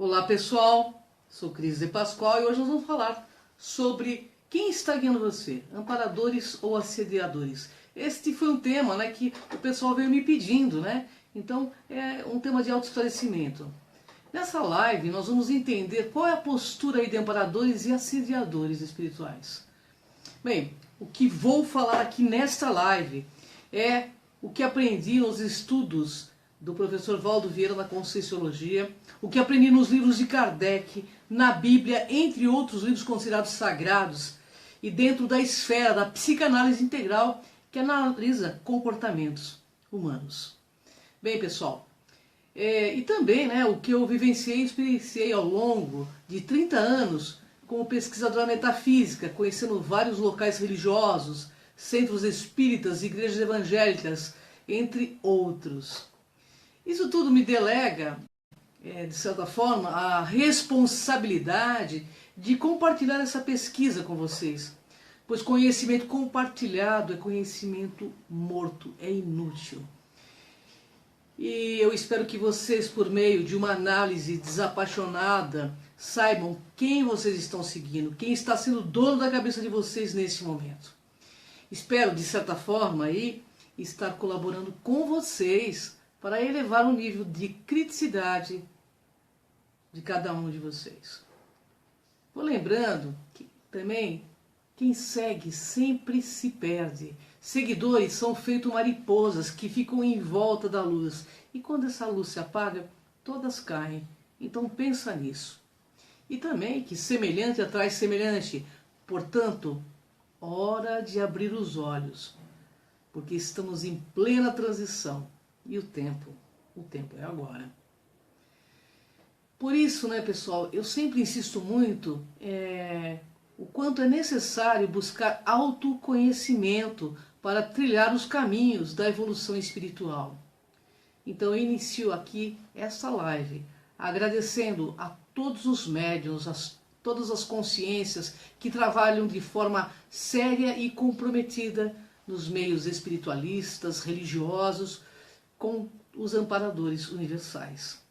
Olá pessoal, sou Cris de Pascoal e hoje nós vamos falar sobre quem está guiando você, amparadores ou assediadores. Este foi um tema que o pessoal veio me pedindo, Então é um tema de autoesclarecimento. Nessa live nós vamos entender qual é a postura aí de amparadores e assediadores espirituais. Bem, o que vou falar aqui nesta live é o que aprendi nos estudos do professor Valdo Vieira na Conscienciologia, o que aprendi nos livros de Kardec, na Bíblia, entre outros livros considerados sagrados, e dentro da esfera da psicanálise integral, que analisa comportamentos humanos. Bem, pessoal, e também o que eu vivenciei e experienciei ao longo de 30 anos como pesquisadora metafísica, conhecendo vários locais religiosos, centros espíritas, igrejas evangélicas, entre outros. Isso tudo me delega, de certa forma, a responsabilidade de compartilhar essa pesquisa com vocês, pois conhecimento compartilhado é conhecimento morto, é inútil. E eu espero que vocês, por meio de uma análise desapaixonada, saibam quem vocês estão seguindo, quem está sendo dono da cabeça de vocês nesse momento. Espero, de certa forma, estar colaborando com vocês para elevar o nível de criticidade de cada um de vocês. Vou lembrando que também quem segue sempre se perde. Seguidores são feitos mariposas que ficam em volta da luz. E quando essa luz se apaga, todas caem. Então pensa nisso. E também que semelhante atrai semelhante. Portanto, hora de abrir os olhos. Porque estamos em plena transição. E o tempo é agora. Por isso, pessoal, eu sempre insisto muito o quanto é necessário buscar autoconhecimento para trilhar os caminhos da evolução espiritual. Então eu inicio aqui essa live agradecendo a todos os médiuns, todas as consciências que trabalham de forma séria e comprometida nos meios espiritualistas, religiosos, com os amparadores universais.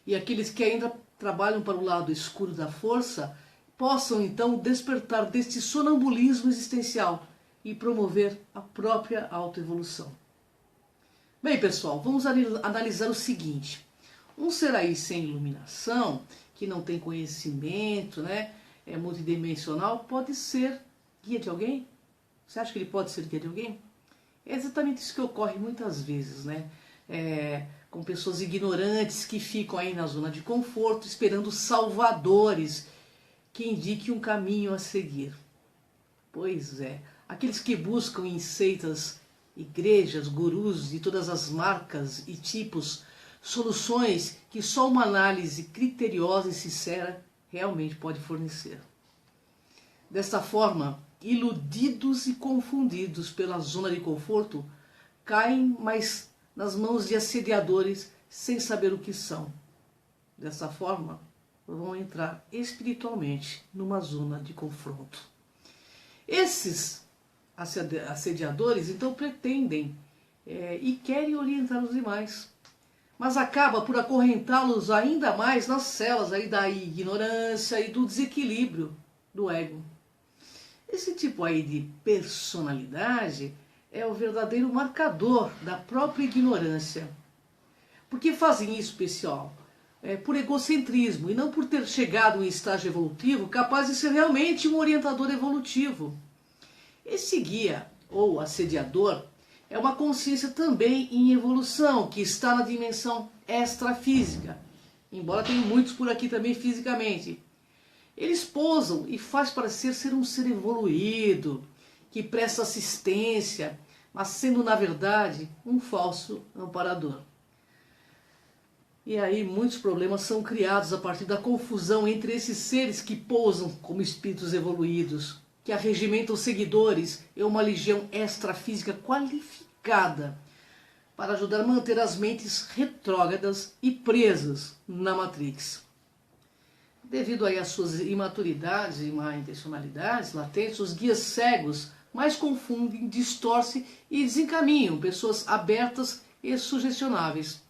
E aqueles que ainda trabalham para o lado escuro da força, possam então despertar deste sonambulismo existencial e promover a própria autoevolução. Bem, pessoal, vamos analisar o seguinte. Um ser aí sem iluminação, que não tem conhecimento, é multidimensional, pode ser guia de alguém? Você acha que ele pode ser guia de alguém? É exatamente isso que ocorre muitas vezes, com pessoas ignorantes que ficam aí na zona de conforto, esperando salvadores que indiquem um caminho a seguir. Pois é, aqueles que buscam em seitas, igrejas, gurus de todas as marcas e tipos, soluções que só uma análise criteriosa e sincera realmente pode fornecer. Desta forma, iludidos e confundidos pela zona de conforto, caem mais nas mãos de assediadores sem saber o que são. Dessa forma, vão entrar espiritualmente numa zona de confronto. Esses assediadores, então, pretendem e querem orientar os demais, mas acaba por acorrentá-los ainda mais nas celas aí da ignorância e do desequilíbrio do ego. Esse tipo aí de personalidade é o verdadeiro marcador da própria ignorância. Por que fazem isso, pessoal? Por egocentrismo e não por ter chegado em estágio evolutivo capaz de ser realmente um orientador evolutivo. Esse guia ou assediador é uma consciência também em evolução, que está na dimensão extrafísica, embora tenha muitos por aqui também fisicamente. Eles posam e faz parecer ser um ser evoluído, que presta assistência, mas sendo na verdade um falso amparador. E aí muitos problemas são criados a partir da confusão entre esses seres que posam como espíritos evoluídos, que arregimentam seguidores e uma legião extrafísica qualificada para ajudar a manter as mentes retrógradas e presas na Matrix. Devido aí às suas imaturidades e má intencionalidades latentes, os guias cegos mais confundem, distorcem e desencaminham pessoas abertas e sugestionáveis.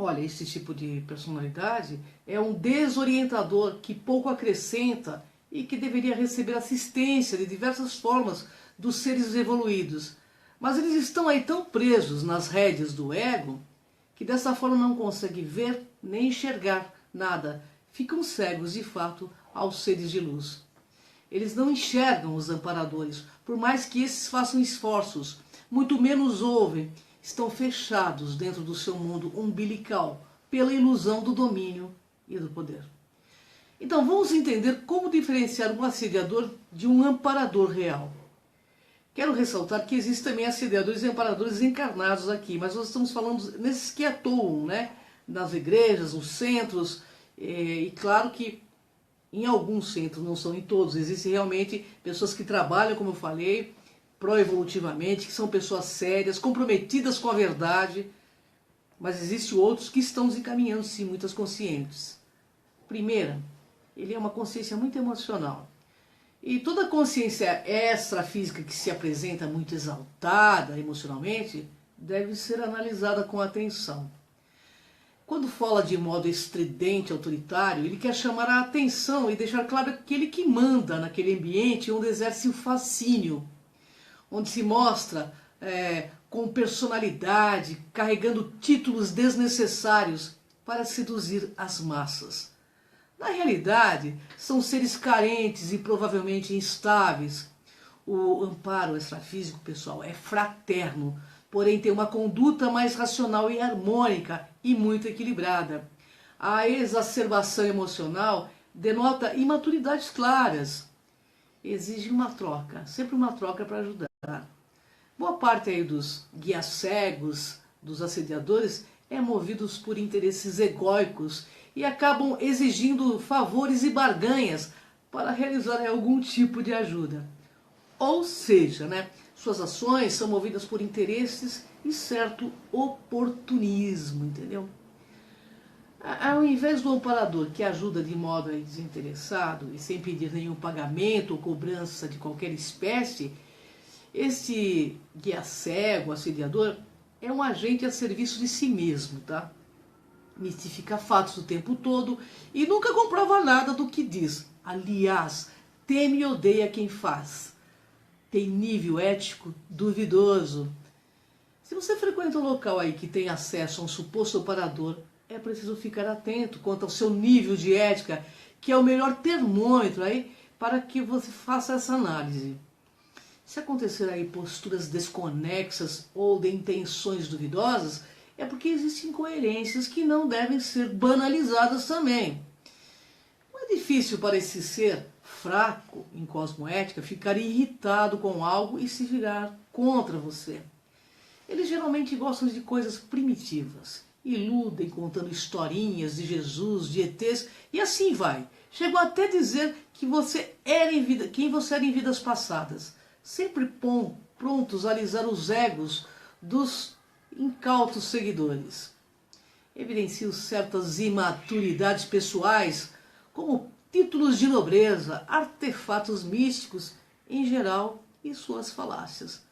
Olha, esse tipo de personalidade é um desorientador que pouco acrescenta e que deveria receber assistência de diversas formas dos seres evoluídos. Mas eles estão aí tão presos nas rédeas do ego que dessa forma não conseguem ver nem enxergar nada. Ficam cegos de fato aos seres de luz. Eles não enxergam os amparadores, por mais que esses façam esforços, muito menos ouvem, estão fechados dentro do seu mundo umbilical, pela ilusão do domínio e do poder. Então vamos entender como diferenciar um assediador de um amparador real. Quero ressaltar que existem também assediadores e amparadores encarnados aqui, mas nós estamos falando nesses que atuam, né? Nas igrejas, nos centros, e claro que em alguns centros, não são em todos, existem realmente pessoas que trabalham, como eu falei, pró-evolutivamente, que são pessoas sérias, comprometidas com a verdade, mas existem outros que estão desencaminhando, sim, muitas conscientes. Primeira, ele é uma consciência muito emocional. E toda consciência extrafísica que se apresenta muito exaltada emocionalmente deve ser analisada com atenção. Quando fala de modo estridente, autoritário, ele quer chamar a atenção e deixar claro aquele que manda naquele ambiente onde exerce o fascínio, onde se mostra com personalidade, carregando títulos desnecessários para seduzir as massas. Na realidade, são seres carentes e provavelmente instáveis. O amparo extrafísico, pessoal, é fraterno, porém tem uma conduta mais racional e harmônica e muito equilibrada. A exacerbação emocional denota imaturidades claras. Exige uma troca, sempre uma troca para ajudar. Boa parte aí dos guias cegos, dos assediadores, é movidos por interesses egóicos e acabam exigindo favores e barganhas para realizar algum tipo de ajuda. Ou seja, né, suas ações são movidas por interesses e certo oportunismo, entendeu? Ao invés do amparador que ajuda de modo desinteressado e sem pedir nenhum pagamento ou cobrança de qualquer espécie, esse guia cego, assediador, é um agente a serviço de si mesmo, tá? Mistifica fatos o tempo todo e nunca comprova nada do que diz. Aliás, teme e odeia quem faz. Tem nível ético duvidoso. Se você frequenta um local aí que tem acesso a um suposto amparador, é preciso ficar atento quanto ao seu nível de ética, que é o melhor termômetro aí para que você faça essa análise. Se acontecer aí posturas desconexas ou de intenções duvidosas, é porque existem incoerências que não devem ser banalizadas também. Não é difícil para esse ser fraco em cosmoética ficar irritado com algo e se virar contra você. Eles geralmente gostam de coisas primitivas, iludem contando historinhas de Jesus, de ETs e assim vai. Chegou até a dizer que você era quem você era em vidas passadas, sempre prontos a alisar os egos dos incautos seguidores. Evidenciam certas imaturidades pessoais, como títulos de nobreza, artefatos místicos em geral e suas falácias.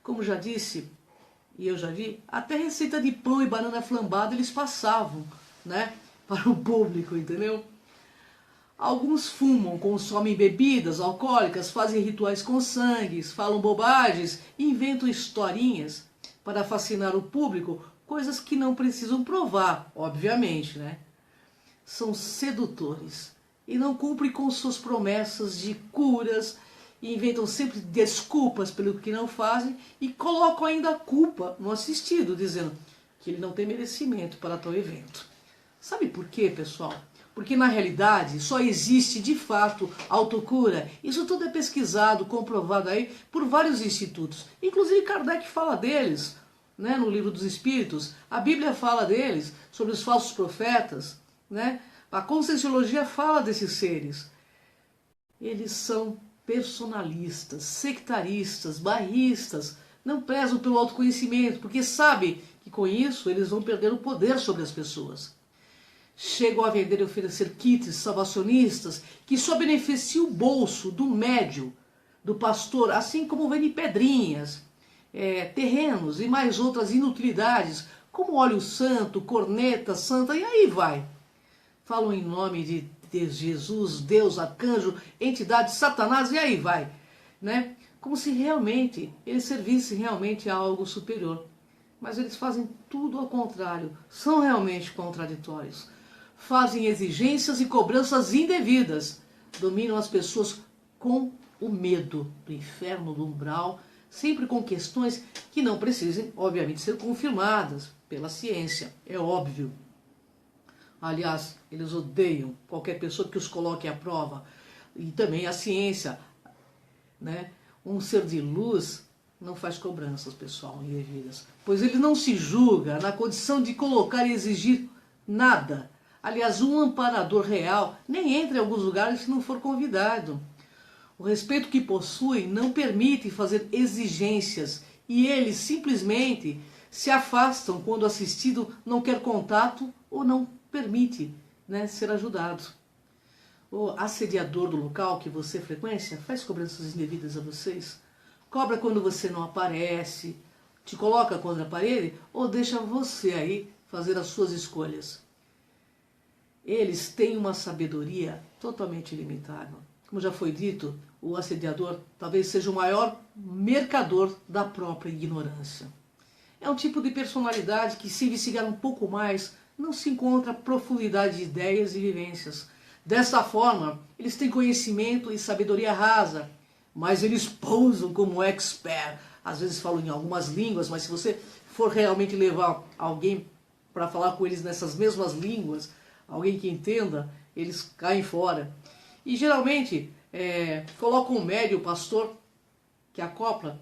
Como já disse, e eu já vi, até receita de pão e banana flambada eles passavam, né, para o público, entendeu? Alguns fumam, consomem bebidas alcoólicas, fazem rituais com sangues, falam bobagens, inventam historinhas para fascinar o público, coisas que não precisam provar, obviamente, né? São sedutores e não cumprem com suas promessas de curas, e inventam sempre desculpas pelo que não fazem e colocam ainda a culpa no assistido, dizendo que ele não tem merecimento para tal evento. Sabe por quê, pessoal? Porque na realidade só existe de fato autocura. Isso tudo é pesquisado, comprovado aí por vários institutos. Inclusive Kardec fala deles, né, no Livro dos Espíritos. A Bíblia fala deles, sobre os falsos profetas, né? A Conscienciologia fala desses seres. Eles são personalistas, sectaristas, bairristas, não prezam pelo autoconhecimento, porque sabem que com isso eles vão perder o poder sobre as pessoas. Chegam a vender e oferecer kits salvacionistas que só beneficiam o bolso do médium, do pastor, assim como vendem pedrinhas, terrenos e mais outras inutilidades, como óleo santo, corneta santa, e aí vai. Falam em nome de Jesus, Deus, arcanjo, entidade, Satanás, e aí vai, né? Como se realmente eles servissem realmente a algo superior. Mas eles fazem tudo ao contrário, são realmente contraditórios. Fazem exigências e cobranças indevidas, dominam as pessoas com o medo do inferno, do umbral, sempre com questões que não precisem, obviamente, ser confirmadas pela ciência, é óbvio. Aliás, eles odeiam qualquer pessoa que os coloque à prova. E também a ciência, né? Um ser de luz não faz cobranças, pessoal, indevidas, pois ele não se julga na condição de colocar e exigir nada. Aliás, um amparador real nem entra em alguns lugares se não for convidado. O respeito que possui não permite fazer exigências e eles simplesmente se afastam quando o assistido não quer contato ou não permite, né, ser ajudado. O assediador do local que você frequência faz cobranças indevidas a vocês? Cobra quando você não aparece, te coloca contra a parede ou deixa você aí fazer as suas escolhas? Eles têm uma sabedoria totalmente limitada. Como já foi dito, o assediador talvez seja o maior mercador da própria ignorância. É um tipo de personalidade que, se investigar um pouco mais, não se encontra profundidade de ideias e vivências. Dessa forma, eles têm conhecimento e sabedoria rasa, mas eles pousam como expert. Às vezes falam em algumas línguas, mas se você for realmente levar alguém para falar com eles nessas mesmas línguas, alguém que entenda, eles caem fora. E geralmente colocam um médio, o pastor, que acopla.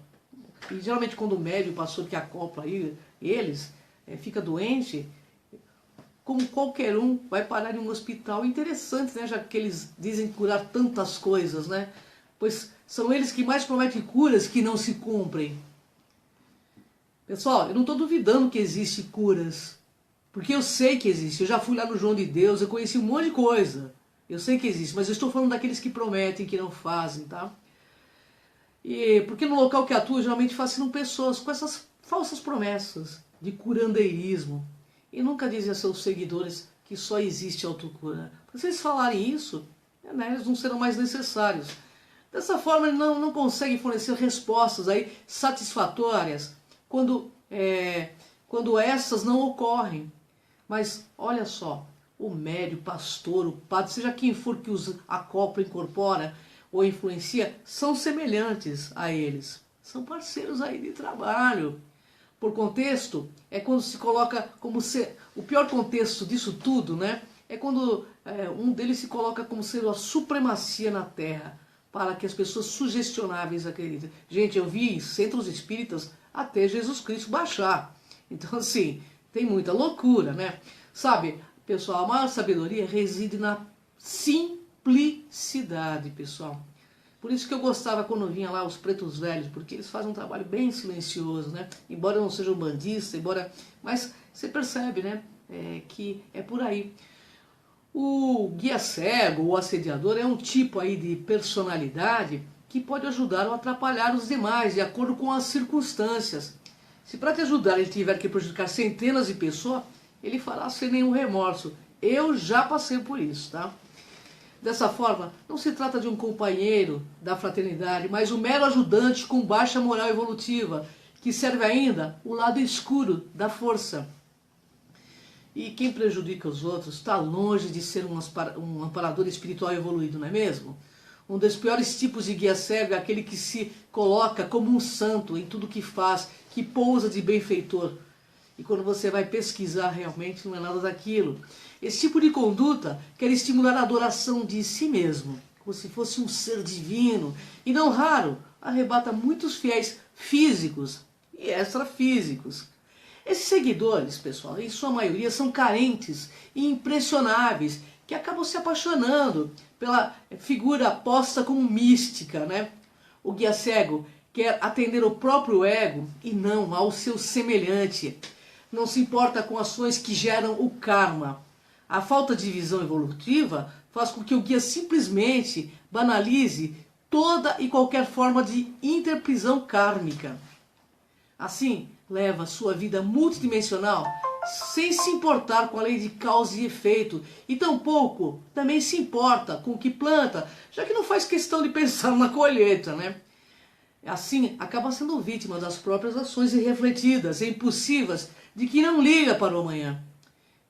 E geralmente quando o médio, o pastor que acopla aí, eles, fica doente, como qualquer um, vai parar em um hospital. Interessante, né? Já que eles dizem curar tantas coisas, né? Pois são eles que mais prometem curas que não se cumprem. Pessoal, eu não estou duvidando que existem curas, porque eu sei que existe. Eu já fui lá no João de Deus, eu conheci um monte de coisa. Eu sei que existe, mas eu estou falando daqueles que prometem, que não fazem, tá? E porque no local que atua, geralmente fascinam pessoas com essas falsas promessas de curandeirismo. E nunca dizem a seus seguidores que só existe autocura. Porque se eles falarem isso, né, eles não serão mais necessários. Dessa forma, ele não consegue fornecer respostas aí satisfatórias quando essas não ocorrem. Mas olha só, o médium, o pastor, o padre, seja quem for que os acopla, incorpora ou influencia, são semelhantes a eles. São parceiros aí de trabalho. Por contexto, é quando se coloca como ser... O pior contexto disso tudo, né? É quando um deles se coloca como sendo a supremacia na Terra, para que as pessoas sugestionáveis acreditem. Gente, eu vi em centros espíritas até Jesus Cristo baixar. Então, assim, tem muita loucura, né? Sabe, pessoal, a maior sabedoria reside na simplicidade, pessoal. Por isso que eu gostava quando vinha lá os pretos velhos, porque eles fazem um trabalho bem silencioso, né? Embora eu não seja um bandista, mas você percebe, né? Que é por aí. O guia cego, o assediador, é um tipo aí de personalidade que pode ajudar ou atrapalhar os demais, de acordo com as circunstâncias. Se para te ajudar ele tiver que prejudicar centenas de pessoas, ele fará sem nenhum remorso. Eu já passei por isso, tá? Dessa forma, não se trata de um companheiro da fraternidade, mas um mero ajudante com baixa moral evolutiva, que serve ainda o lado escuro da força. E quem prejudica os outros está longe de ser um amparador espiritual evoluído, não é mesmo? Um dos piores tipos de guia cego é aquele que se coloca como um santo em tudo que faz, que pousa de benfeitor. E quando você vai pesquisar, realmente não é nada daquilo. Esse tipo de conduta quer estimular a adoração de si mesmo, como se fosse um ser divino, e não raro arrebata muitos fiéis físicos e extrafísicos. Esses seguidores, pessoal, em sua maioria são carentes e impressionáveis, que acabam se apaixonando pela figura posta como mística, né? O guia cego quer atender ao próprio ego e não ao seu semelhante. Não se importa com ações que geram o karma. A falta de visão evolutiva faz com que o guia simplesmente banalize toda e qualquer forma de interprisão kármica. Assim, leva sua vida multidimensional sem se importar com a lei de causa e efeito, e tampouco também se importa com o que planta, já que não faz questão de pensar na colheita, né? Assim, acaba sendo vítima das próprias ações irrefletidas e impulsivas de quem não liga para o amanhã.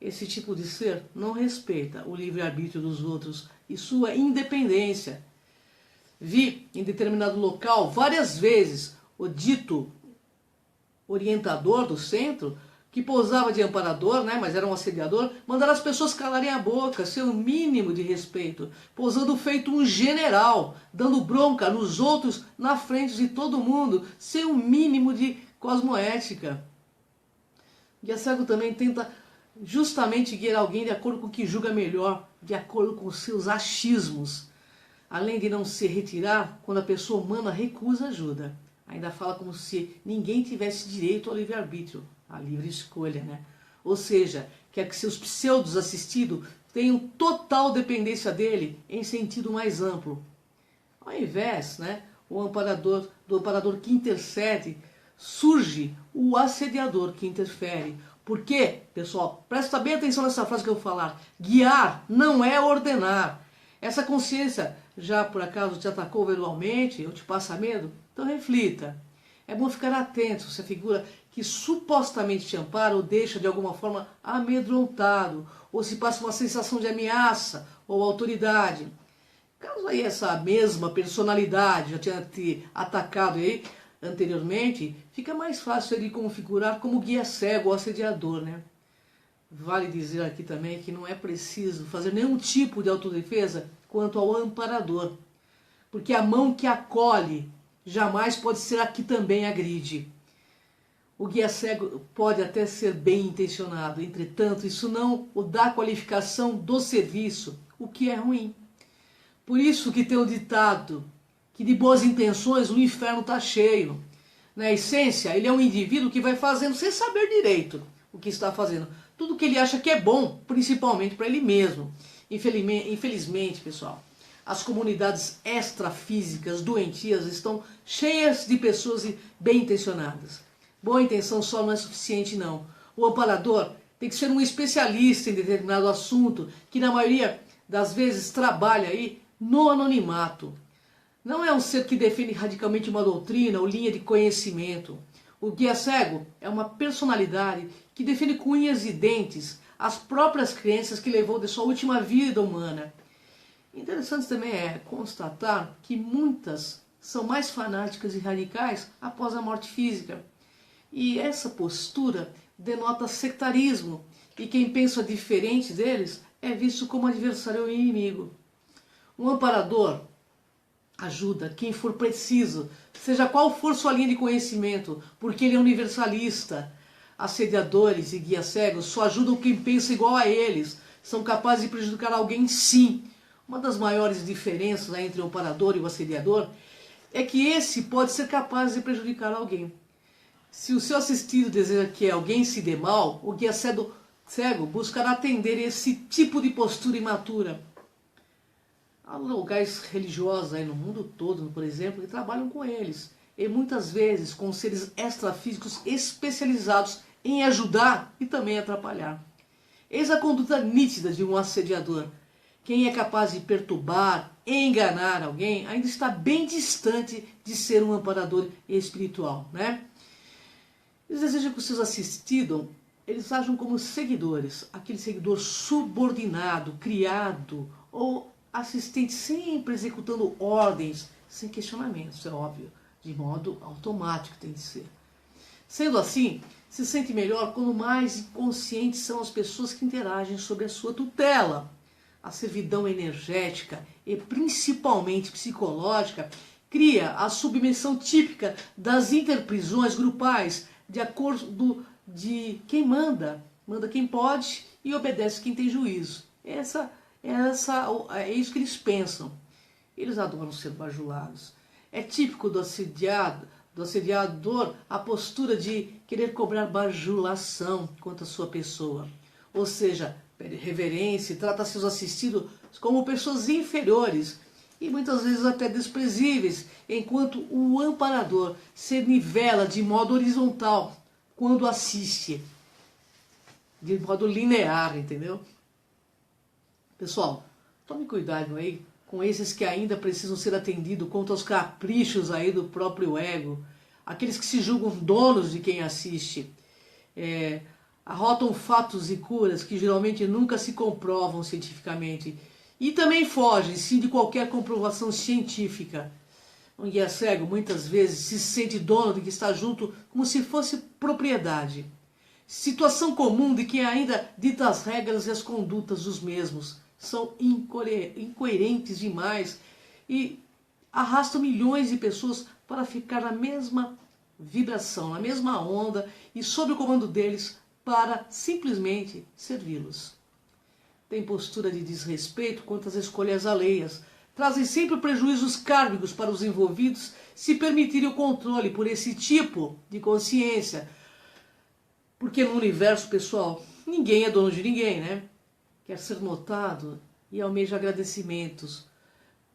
Esse tipo de ser não respeita o livre-arbítrio dos outros e sua independência. Vi em determinado local várias vezes o dito orientador do centro, que pousava de amparador, né, mas era um assediador, mandar as pessoas calarem a boca, sem o mínimo de respeito, pousando feito um general, dando bronca nos outros na frente de todo mundo, sem o mínimo de cosmoética. Guia cego também tenta justamente guiar alguém de acordo com o que julga melhor, de acordo com os seus achismos, além de não se retirar quando a pessoa humana recusa ajuda. Ainda fala como se ninguém tivesse direito ao livre-arbítrio, à livre escolha, né? Ou seja, quer que seus pseudos assistidos tenham total dependência dele em sentido mais amplo. Ao invés, né, do amparador que intercede, surge o assediador que interfere. Por quê? Pessoal, presta bem atenção nessa frase que eu vou falar. Guiar não é ordenar. Essa consciência já por acaso te atacou verbalmente ou te passa medo? Então reflita. É bom ficar atento se a figura que supostamente te ampara ou deixa de alguma forma amedrontado, ou se passa uma sensação de ameaça ou autoridade. Caso aí essa mesma personalidade já tenha te atacado aí anteriormente, fica mais fácil ele configurar como guia cego ou assediador, né? Vale dizer aqui também que não é preciso fazer nenhum tipo de autodefesa quanto ao amparador, porque a mão que acolhe jamais pode ser a que também agride. O guia cego pode até ser bem intencionado, entretanto, isso não o dá a qualificação do serviço, o que é ruim. Por isso que tem o ditado que de boas intenções o inferno está cheio. Na essência, ele é um indivíduo que vai fazendo sem saber direito o que está fazendo. Tudo que ele acha que é bom, principalmente para ele mesmo. Infelizmente, pessoal, as comunidades extrafísicas doentias estão cheias de pessoas bem intencionadas. Boa intenção só não é suficiente, não. O amparador tem que ser um especialista em determinado assunto, que na maioria das vezes trabalha aí no anonimato. Não é um ser que defende radicalmente uma doutrina ou linha de conhecimento. O guia cego é uma personalidade que defende com unhas e dentes as próprias crenças que levou de sua última vida humana. Interessante também é constatar que muitas são mais fanáticas e radicais após a morte física. E essa postura denota sectarismo, e quem pensa diferente deles é visto como adversário ou inimigo. Um amparador ajuda quem for preciso, seja qual for sua linha de conhecimento, porque ele é universalista. Assediadores e guias cegos só ajudam quem pensa igual a eles, são capazes de prejudicar alguém sim. Uma das maiores diferenças entre o amparador e o assediador é que esse pode ser capaz de prejudicar alguém. Se o seu assistido deseja que alguém se dê mal, o guia cego buscará atender esse tipo de postura imatura. Há lugares religiosos aí no mundo todo, por exemplo, que trabalham com eles. E muitas vezes com seres extrafísicos especializados em ajudar e também atrapalhar. Eis a conduta nítida de um assediador. Quem é capaz de perturbar, enganar alguém, ainda está bem distante de ser um amparador espiritual, né? Eles desejam que os seus assistidos, eles ajam como seguidores, aquele seguidor subordinado, criado, ou assistente sempre executando ordens, sem questionamentos, é óbvio, de modo automático tem de ser. Sendo assim, se sente melhor quando mais inconscientes são as pessoas que interagem sob a sua tutela. A servidão energética e principalmente psicológica cria a submissão típica das interprisões grupais, de acordo de quem manda quem pode e obedece quem tem juízo. É isso que eles pensam. Eles adoram ser bajulados. É típico do assediador a postura de querer cobrar bajulação quanto à sua pessoa. Ou seja, pede reverência e trata seus assistidos como pessoas inferiores e muitas vezes até desprezíveis, enquanto o amparador se nivela de modo horizontal quando assiste, de modo linear, entendeu? Pessoal, tome cuidado aí com esses que ainda precisam ser atendidos quanto aos caprichos aí do próprio ego, aqueles que se julgam donos de quem assiste, arrotam fatos e curas que geralmente nunca se comprovam cientificamente e também fogem, sim, de qualquer comprovação científica. Um guia cego muitas vezes se sente dono de que está junto como se fosse propriedade. Situação comum de quem ainda dita as regras e as condutas dos mesmos. São incoerentes demais e arrastam milhões de pessoas para ficar na mesma vibração, na mesma onda e sob o comando deles para simplesmente servi-los. Tem postura de desrespeito quanto às escolhas alheias, trazem sempre prejuízos kármicos para os envolvidos se permitirem o controle por esse tipo de consciência. Porque no universo, pessoal, ninguém é dono de ninguém, né? Quer ser notado e almeja agradecimentos.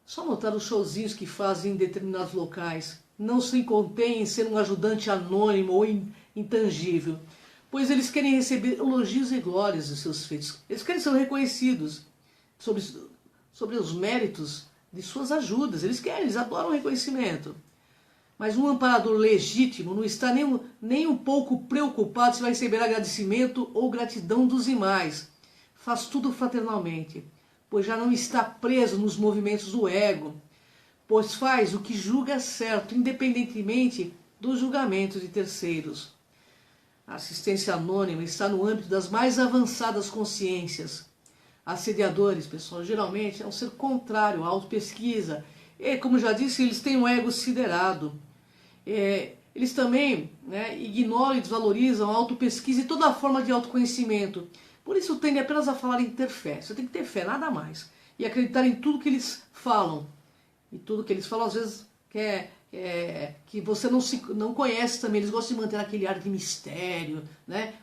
Só notar os showzinhos que fazem em determinados locais. Não se contém em ser um ajudante anônimo ou intangível, pois eles querem receber elogios e glórias dos seus feitos. Eles querem ser reconhecidos sobre os méritos de suas ajudas. Eles adoram reconhecimento. Mas um amparador legítimo não está nem um pouco preocupado se vai receber agradecimento ou gratidão dos demais. Faz tudo fraternalmente, pois já não está preso nos movimentos do ego, pois faz o que julga certo, independentemente dos julgamentos de terceiros. A assistência anônima está no âmbito das mais avançadas consciências. Assediadores, pessoal, geralmente é um ser contrário à autopesquisa. E, como já disse, eles têm um ego siderado. Eles também, ignoram e desvalorizam a autopesquisa e toda a forma de autoconhecimento. Por isso tendem apenas a falar em ter fé. Você tem que ter fé, nada mais. E acreditar em tudo que eles falam. E tudo que eles falam, às vezes, que você não conhece também. Eles gostam de manter aquele ar de mistério,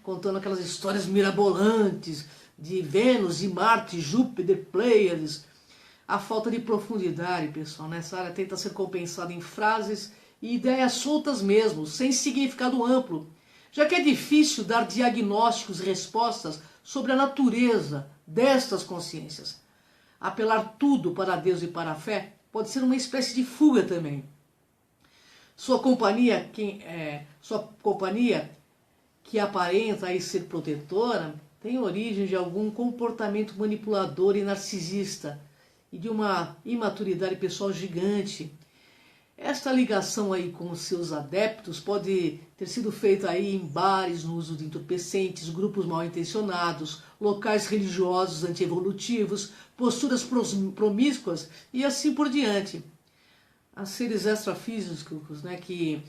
contando aquelas histórias mirabolantes de Vênus, de Marte, Júpiter, Pleiades. A falta de profundidade, pessoal, nessa área tenta ser compensada em frases e ideias soltas mesmo, sem significado amplo, já que é difícil dar diagnósticos e respostas sobre a natureza destas consciências. Apelar tudo para Deus e para a fé pode ser uma espécie de fuga também. Sua companhia, que aparenta aí ser protetora, tem origem de algum comportamento manipulador e narcisista e de uma imaturidade pessoal gigante. Esta ligação aí com os seus adeptos pode ter sido feita aí em bares, no uso de entorpecentes, grupos mal intencionados, locais religiosos antievolutivos, posturas promíscuas e assim por diante. Há seres extrafísicos, que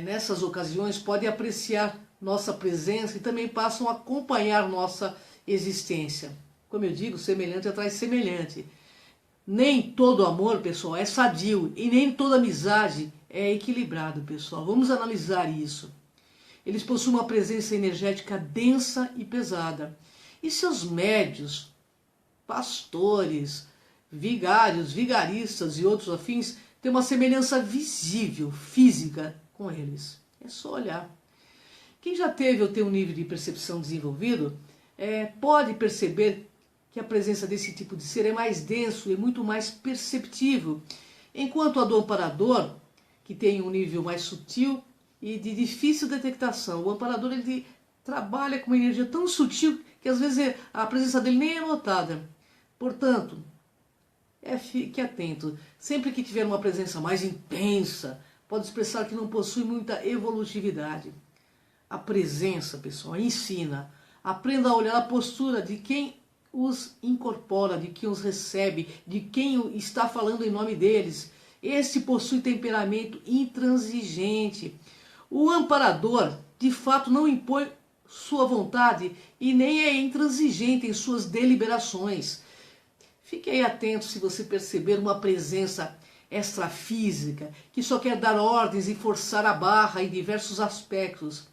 nessas ocasiões podem apreciar nossa presença e também passam a acompanhar nossa existência. Como eu digo, semelhante atrai semelhante. Nem todo amor, pessoal, é sadio e nem toda amizade é equilibrado, pessoal. Vamos analisar isso. Eles possuem uma presença energética densa e pesada. E seus médios, pastores, vigários, vigaristas e outros afins têm uma semelhança visível, física com eles. É só olhar. Quem já teve ou tem um nível de percepção desenvolvido pode perceber que a presença desse tipo de ser é mais denso e muito mais perceptível, enquanto a do amparador, que tem um nível mais sutil e de difícil detectação. O amparador ele trabalha com uma energia tão sutil que às vezes a presença dele nem é notada. Portanto, fique atento. Sempre que tiver uma presença mais intensa, pode expressar que não possui muita evolutividade. A presença, pessoal, ensina. Aprenda a olhar a postura de quem os incorpora, de quem os recebe, de quem está falando em nome deles. Esse possui temperamento intransigente. O amparador, de fato, não impõe sua vontade e nem é intransigente em suas deliberações. Fique aí atento se você perceber uma presença extrafísica que só quer dar ordens e forçar a barra em diversos aspectos.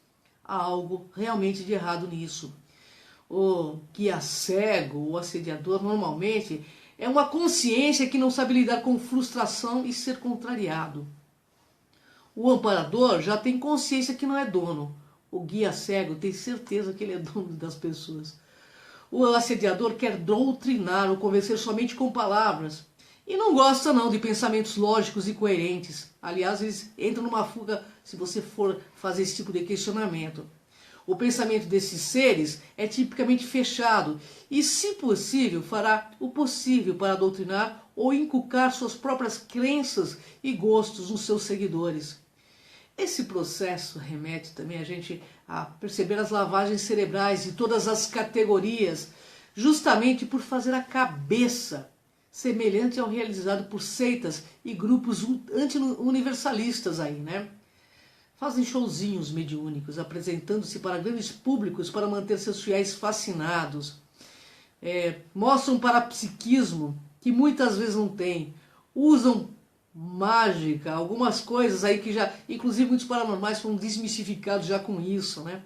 Há algo realmente de errado nisso. O guia cego, o assediador, normalmente é uma consciência que não sabe lidar com frustração e ser contrariado. O amparador já tem consciência que não é dono. O guia cego tem certeza que ele é dono das pessoas. O assediador quer doutrinar ou convencer somente com palavras. E não gosta não de pensamentos lógicos e coerentes. Aliás, eles entram numa fuga se você for fazer esse tipo de questionamento. O pensamento desses seres é tipicamente fechado e, se possível, fará o possível para doutrinar ou inculcar suas próprias crenças e gostos nos seus seguidores. Esse processo remete também a gente a perceber as lavagens cerebrais de todas as categorias, justamente por fazer a cabeça semelhante ao realizado por seitas e grupos anti-universalistas aí, né? Fazem showzinhos mediúnicos, apresentando-se para grandes públicos para manter seus fiéis fascinados. Mostram parapsiquismo, que muitas vezes não tem. Usam mágica, algumas coisas aí que já, inclusive muitos paranormais foram desmistificados já com isso, né?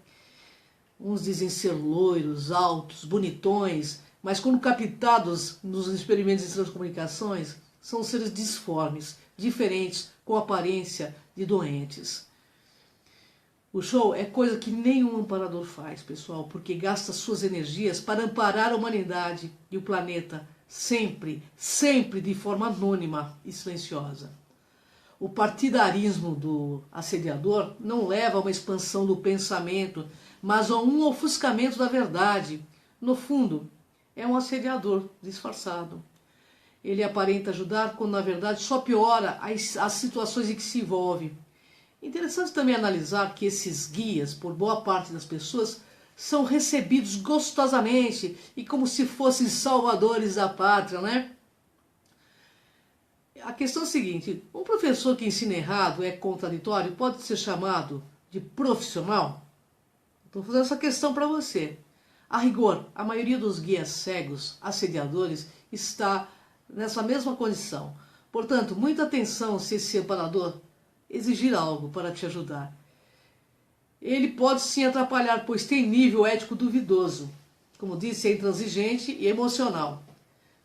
Uns dizem ser loiros, altos, bonitões, mas quando captados nos experimentos de transcomunicações, são seres disformes, diferentes, com aparência de doentes. O show é coisa que nenhum amparador faz, pessoal, porque gasta suas energias para amparar a humanidade e o planeta, sempre, sempre de forma anônima e silenciosa. O partidarismo do assediador não leva a uma expansão do pensamento, mas a um ofuscamento da verdade. No fundo, é um assediador disfarçado. Ele aparenta ajudar quando na verdade só piora as situações em que se envolve. Interessante também analisar que esses guias, por boa parte das pessoas, são recebidos gostosamente e como se fossem salvadores da pátria, né? A questão é a seguinte: um professor que ensina errado é contraditório, pode ser chamado de profissional? Estou fazendo essa questão para você. A rigor, a maioria dos guias cegos, assediadores, está nessa mesma condição. Portanto, muita atenção se esse amparador exigir algo para te ajudar. Ele pode sim atrapalhar, pois tem nível ético duvidoso. Como disse, é intransigente e emocional.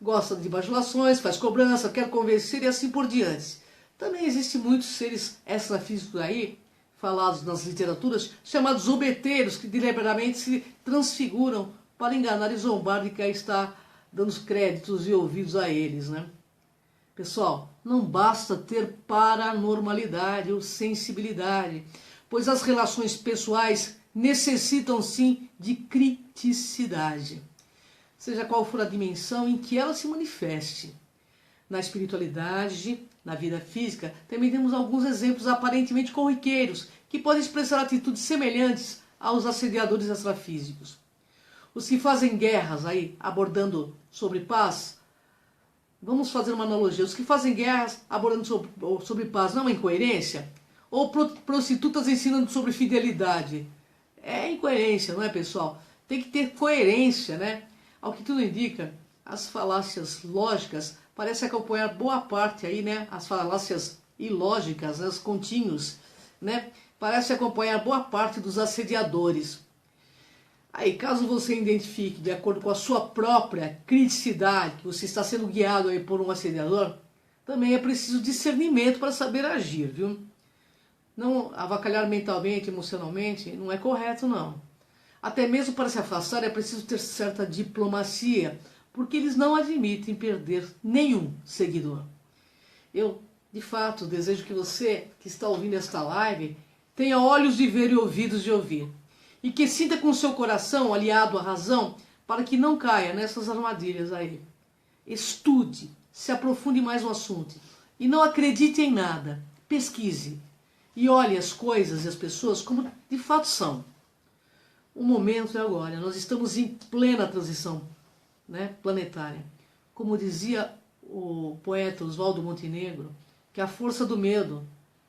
Gosta de bajulações, faz cobrança, quer convencer e assim por diante. Também existem muitos seres extrafísicos aí, falados nas literaturas, chamados zombeteiros, que deliberadamente se transfiguram para enganar e zombar de quem está dando créditos e ouvidos a eles, né? Pessoal, não basta ter paranormalidade ou sensibilidade, pois as relações pessoais necessitam sim de criticidade, seja qual for a dimensão em que ela se manifeste. Na espiritualidade, na vida física, também temos alguns exemplos aparentemente corriqueiros que podem expressar atitudes semelhantes aos assediadores extrafísicos. Os que fazem guerras aí, abordando sobre paz. Vamos fazer uma analogia. Os que fazem guerras abordando sobre paz não é uma incoerência? Ou prostitutas ensinando sobre fidelidade? É incoerência, não é, pessoal? Tem que ter coerência, né? Ao que tudo indica, as falácias lógicas parecem acompanhar boa parte aí, né? As falácias ilógicas, as contínuas, né? Parece acompanhar boa parte dos assediadores. Aí, caso você identifique, de acordo com a sua própria criticidade, que você está sendo guiado aí por um assediador, também é preciso discernimento para saber agir, viu? Não avacalhar mentalmente, emocionalmente, não é correto, não. Até mesmo para se afastar é preciso ter certa diplomacia, porque eles não admitem perder nenhum seguidor. Eu, de fato, desejo que você, que está ouvindo esta live, tenha olhos de ver e ouvidos de ouvir. E que sinta com o seu coração aliado à razão para que não caia nessas armadilhas aí. Estude, se aprofunde mais no assunto e não acredite em nada. Pesquise e olhe as coisas e as pessoas como de fato são. O momento é agora, nós estamos em plena transição, né, planetária. Como dizia o poeta Oswaldo Montenegro, que a força do medo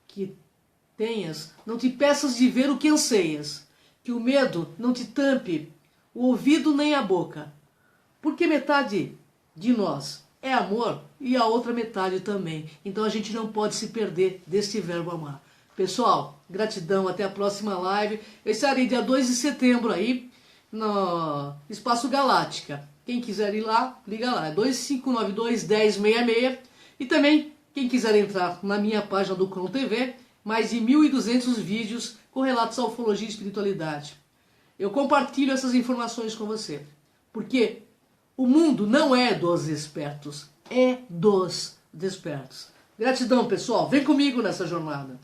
que tenhas não te peças de ver o que anseias. Que o medo não te tampe o ouvido nem a boca. Porque metade de nós é amor e a outra metade também. Então a gente não pode se perder deste verbo amar. Pessoal, gratidão, até a próxima live. Eu estarei dia 2 de setembro aí no Espaço Galáctica. Quem quiser ir lá, liga lá. É 2592-1066. E também, quem quiser entrar na minha página do Cron TV, mais de 1.200 vídeos com relatos à ufologia e espiritualidade. Eu compartilho essas informações com você, porque o mundo não é dos espertos, é dos despertos. Gratidão, pessoal. Vem comigo nessa jornada.